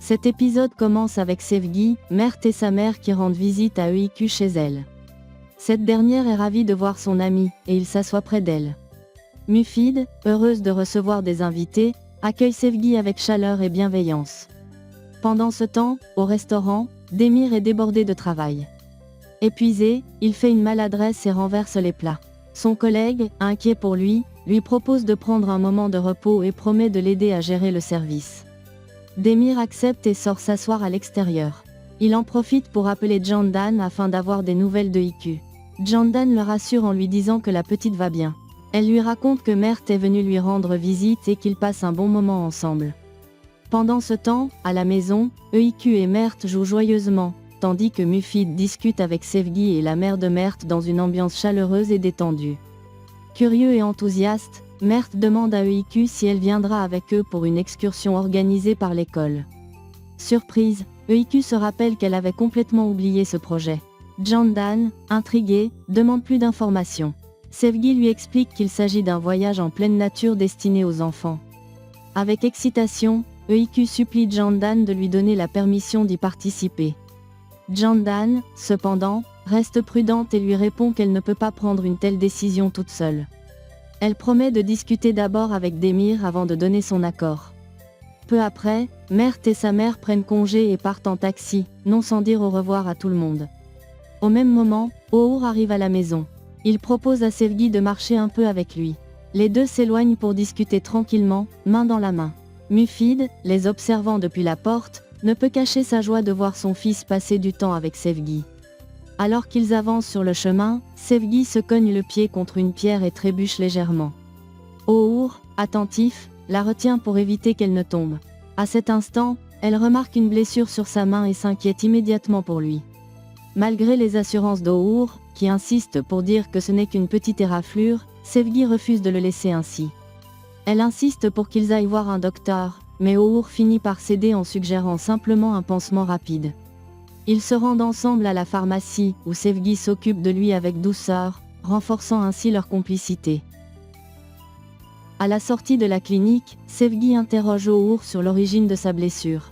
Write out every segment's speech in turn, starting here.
Cet épisode commence avec Sevgi, Mert et sa mère qui rendent visite à Öykü chez elle. Cette dernière est ravie de voir son amie, et il s'assoit près d'elle. Mufid, heureuse de recevoir des invités, accueille Sevgi avec chaleur et bienveillance. Pendant ce temps, au restaurant, Demir est débordé de travail. Épuisé, il fait une maladresse et renverse les plats. Son collègue, inquiet pour lui propose de prendre un moment de repos et promet de l'aider à gérer le service. Demir accepte et sort s'asseoir à l'extérieur. Il en profite pour appeler Candan afin d'avoir des nouvelles de Öykü. Candan le rassure en lui disant que la petite va bien. Elle lui raconte que Mert est venu lui rendre visite et qu'ils passent un bon moment ensemble. Pendant ce temps, à la maison, Öykü et Mert jouent joyeusement, tandis que Mufid discute avec Sevgi et la mère de Mert dans une ambiance chaleureuse et détendue. Curieux et enthousiaste, Mert demande à Öykü si elle viendra avec eux pour une excursion organisée par l'école. Surprise, Öykü se rappelle qu'elle avait complètement oublié ce projet. Candan, intrigué, demande plus d'informations. Sevgi lui explique qu'il s'agit d'un voyage en pleine nature destiné aux enfants. Avec excitation, Öykü supplie Candan de lui donner la permission d'y participer. Candan, cependant, reste prudente et lui répond qu'elle ne peut pas prendre une telle décision toute seule. Elle promet de discuter d'abord avec Demir avant de donner son accord. Peu après, Mert et sa mère prennent congé et partent en taxi, non sans dire au revoir à tout le monde. Au même moment, Oğur arrive à la maison. Il propose à Sevgi de marcher un peu avec lui. Les deux s'éloignent pour discuter tranquillement, main dans la main. Mufid, les observant depuis la porte, ne peut cacher sa joie de voir son fils passer du temps avec Sevgi. Alors qu'ils avancent sur le chemin, Sevgi se cogne le pied contre une pierre et trébuche légèrement. Oğur, attentif, la retient pour éviter qu'elle ne tombe. À cet instant, elle remarque une blessure sur sa main et s'inquiète immédiatement pour lui. Malgré les assurances d'Oğur, qui insiste pour dire que ce n'est qu'une petite éraflure, Sevgi refuse de le laisser ainsi. Elle insiste pour qu'ils aillent voir un docteur, mais Oğur finit par céder en suggérant simplement un pansement rapide. Ils se rendent ensemble à la pharmacie, où Sevgi s'occupe de lui avec douceur, renforçant ainsi leur complicité. À la sortie de la clinique, Sevgi interroge Oğur sur l'origine de sa blessure.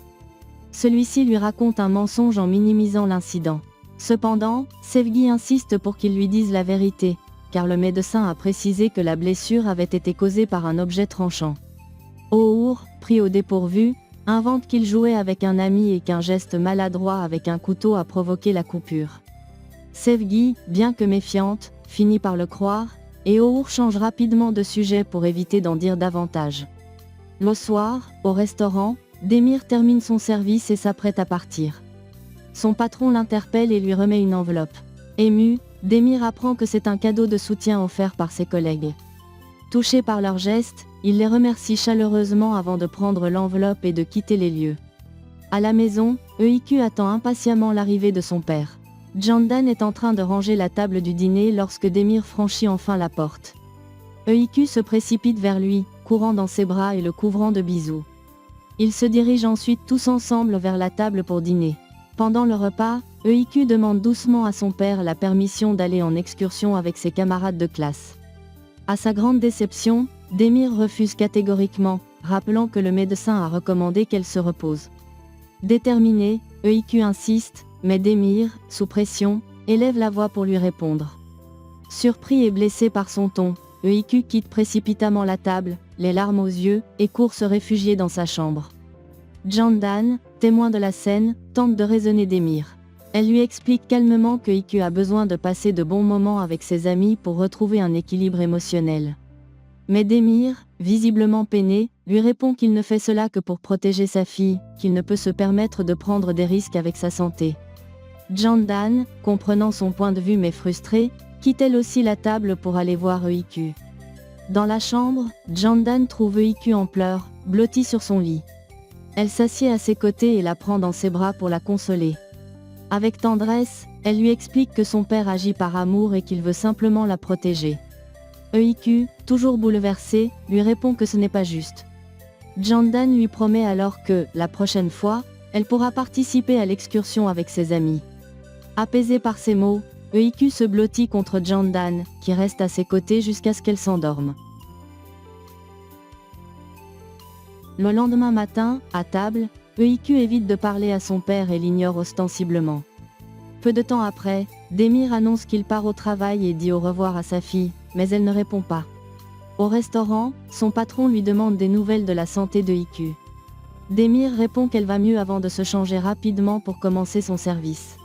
Celui-ci lui raconte un mensonge en minimisant l'incident. Cependant, Sevgi insiste pour qu'il lui dise la vérité, car le médecin a précisé que la blessure avait été causée par un objet tranchant. Oğur, pris au dépourvu, invente qu'il jouait avec un ami et qu'un geste maladroit avec un couteau a provoqué la coupure. Sevgi, bien que méfiante, finit par le croire, et Oğur change rapidement de sujet pour éviter d'en dire davantage. Le soir, au restaurant, Demir termine son service et s'apprête à partir. Son patron l'interpelle et lui remet une enveloppe. Ému, Demir apprend que c'est un cadeau de soutien offert par ses collègues. Touché par leur geste, il les remercie chaleureusement avant de prendre l'enveloppe et de quitter les lieux. À la maison, Öykü attend impatiemment l'arrivée de son père. Candan est en train de ranger la table du dîner lorsque Demir franchit enfin la porte. Öykü se précipite vers lui, courant dans ses bras et le couvrant de bisous. Ils se dirigent ensuite tous ensemble vers la table pour dîner. Pendant le repas, Öykü demande doucement à son père la permission d'aller en excursion avec ses camarades de classe. À sa grande déception, Demir refuse catégoriquement, rappelant que le médecin a recommandé qu'elle se repose. Déterminé, Öykü insiste, mais Demir, sous pression, élève la voix pour lui répondre. Surpris et blessé par son ton, Öykü quitte précipitamment la table, les larmes aux yeux, et court se réfugier dans sa chambre. Candan, témoin de la scène, tente de raisonner Demir. Elle lui explique calmement que Öykü a besoin de passer de bons moments avec ses amis pour retrouver un équilibre émotionnel. Mais Demir, visiblement peiné, lui répond qu'il ne fait cela que pour protéger sa fille, qu'il ne peut se permettre de prendre des risques avec sa santé. Candan, comprenant son point de vue mais frustrée, quitte elle aussi la table pour aller voir Öykü. Dans la chambre, Candan trouve Öykü en pleurs, blottie sur son lit. Elle s'assied à ses côtés et la prend dans ses bras pour la consoler. Avec tendresse, elle lui explique que son père agit par amour et qu'il veut simplement la protéger. Öykü, toujours bouleversée, lui répond que ce n'est pas juste. Candan lui promet alors que, la prochaine fois, elle pourra participer à l'excursion avec ses amis. Apaisée par ces mots, Öykü se blottit contre Candan, qui reste à ses côtés jusqu'à ce qu'elle s'endorme. Le lendemain matin, à table, EIQ évite de parler à son père et l'ignore ostensiblement. Peu de temps après, Demir annonce qu'il part au travail et dit au revoir à sa fille, mais elle ne répond pas. Au restaurant, son patron lui demande des nouvelles de la santé de EIQ. Demir répond qu'elle va mieux avant de se changer rapidement pour commencer son service.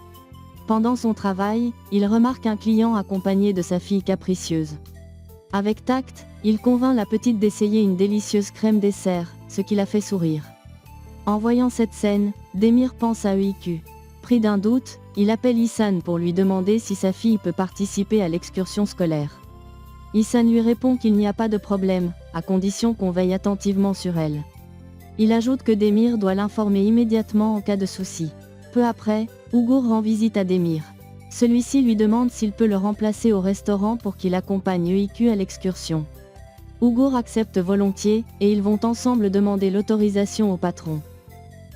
Pendant son travail, il remarque un client accompagné de sa fille capricieuse. Avec tact, il convainc la petite d'essayer une délicieuse crème dessert, ce qui la fait sourire. En voyant cette scène, Demir pense à EIQ. Pris d'un doute, il appelle Ihsan pour lui demander si sa fille peut participer à l'excursion scolaire. Ihsan lui répond qu'il n'y a pas de problème, à condition qu'on veille attentivement sur elle. Il ajoute que Demir doit l'informer immédiatement en cas de souci. Peu après, Ugur rend visite à Demir. Celui-ci lui demande s'il peut le remplacer au restaurant pour qu'il accompagne EIQ à l'excursion. Ugur accepte volontiers, et ils vont ensemble demander l'autorisation au patron.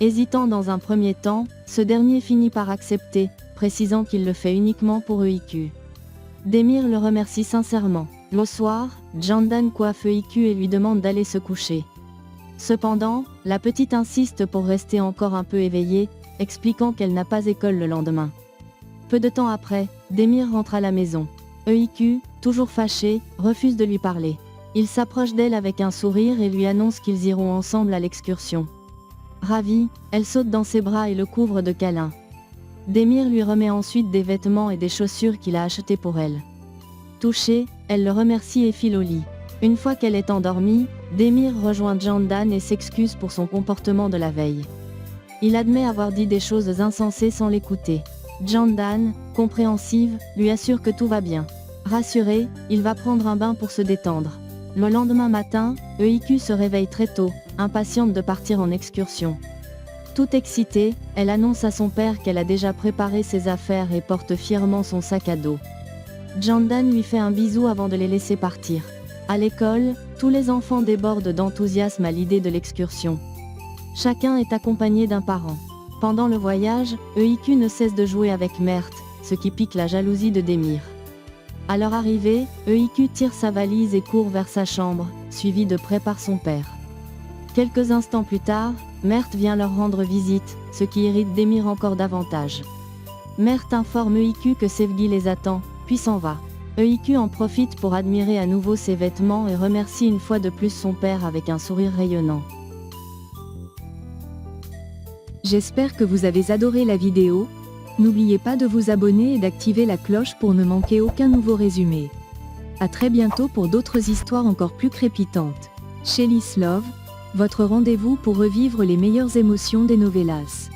Hésitant dans un premier temps, ce dernier finit par accepter, précisant qu'il le fait uniquement pour EIQ. Demir le remercie sincèrement. Le soir, Candan coiffe EIQ et lui demande d'aller se coucher. Cependant, la petite insiste pour rester encore un peu éveillée, expliquant qu'elle n'a pas école le lendemain. Peu de temps après, Demir rentre à la maison. EIQ, toujours fâché, refuse de lui parler. Il s'approche d'elle avec un sourire et lui annonce qu'ils iront ensemble à l'excursion. Ravie, elle saute dans ses bras et le couvre de câlins. Demir lui remet ensuite des vêtements et des chaussures qu'il a achetés pour elle. Touchée, elle le remercie et file au lit. Une fois qu'elle est endormie, Demir rejoint Candan et s'excuse pour son comportement de la veille. Il admet avoir dit des choses insensées sans l'écouter. Candan, compréhensive, lui assure que tout va bien. Rassuré, il va prendre un bain pour se détendre. Le lendemain matin, EIQ se réveille très tôt, impatiente de partir en excursion. Toute excitée, elle annonce à son père qu'elle a déjà préparé ses affaires et porte fièrement son sac à dos. Candan lui fait un bisou avant de les laisser partir. À l'école, tous les enfants débordent d'enthousiasme à l'idée de l'excursion. Chacun est accompagné d'un parent. Pendant le voyage, EIQ ne cesse de jouer avec Mert, ce qui pique la jalousie de Demir. À leur arrivée, EIQ tire sa valise et court vers sa chambre, suivi de près par son père. Quelques instants plus tard, Mert vient leur rendre visite, ce qui irrite Demir encore davantage. Mert informe EIQ que Sevgi les attend, puis s'en va. EIQ en profite pour admirer à nouveau ses vêtements et remercie une fois de plus son père avec un sourire rayonnant. J'espère que vous avez adoré la vidéo. N'oubliez pas de vous abonner et d'activer la cloche pour ne manquer aucun nouveau résumé. À très bientôt pour d'autres histoires encore plus crépitantes. Shelly's Love, votre rendez-vous pour revivre les meilleures émotions des novellas.